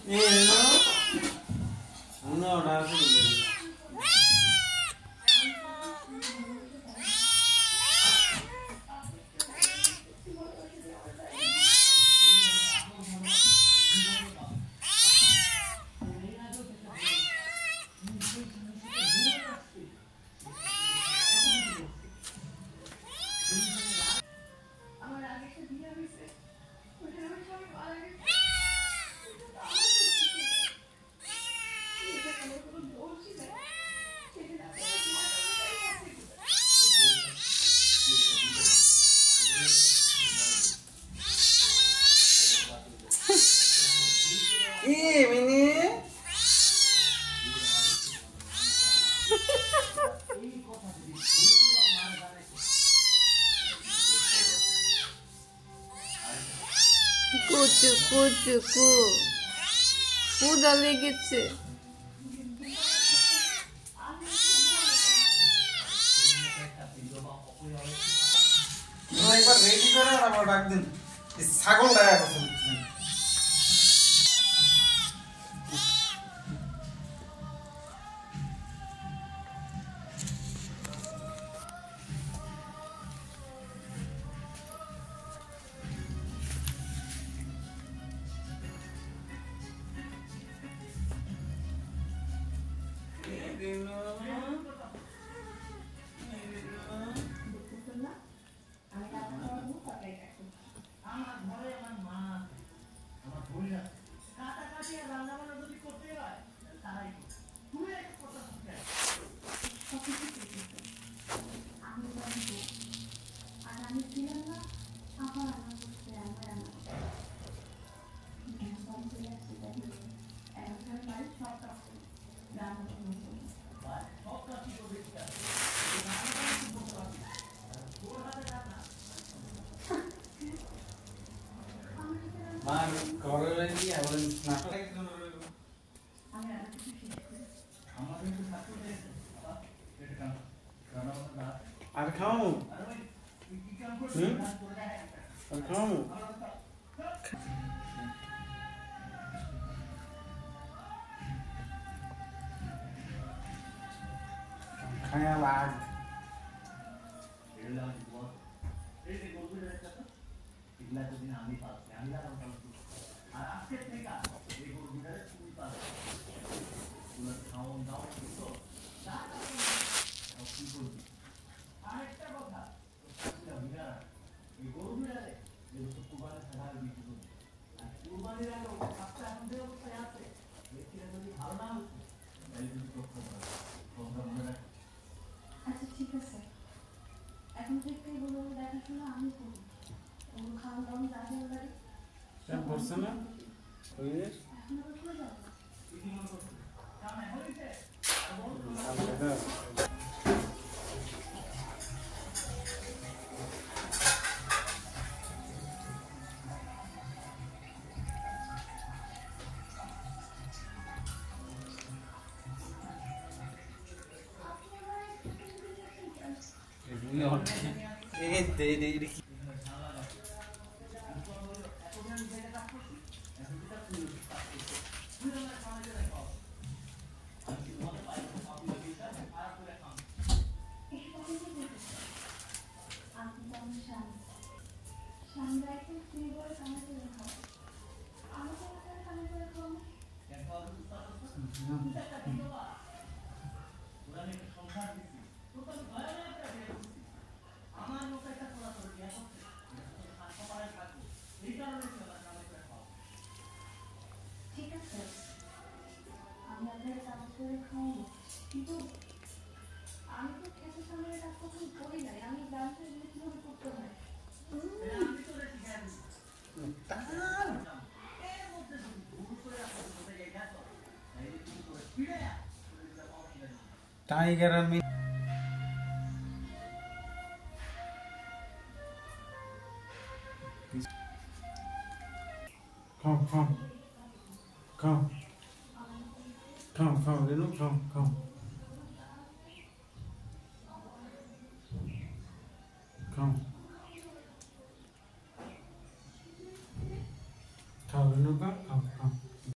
No, no, কুচু কুচু কু কুদা লেগেছে। একবার রেডি করে আবার ডাক দিন ছাগল লাগা কথা বলছেন। মার ঘরে লাগি আবার না আর খাও আর খাও খায়া লাগ আচ্ছা ঠিক আছে, এখন থেকে এগুলো দেখাশোনা আমি করবো। ওগুলো খাওয়া দাওয়া যাবে বাড়ি কেন করছে না ওই এখন আবার করে যাবো। ঠিক আছে, আমি আপনার কাজ করে খাওয়াবো, কিন্তু আমি তো খেতে সামনে কাজ কখন করি নাই, আমি জানতে এগুলো কিভাবে করতে হয়। টাইগার আর me come come come come come Renu come come come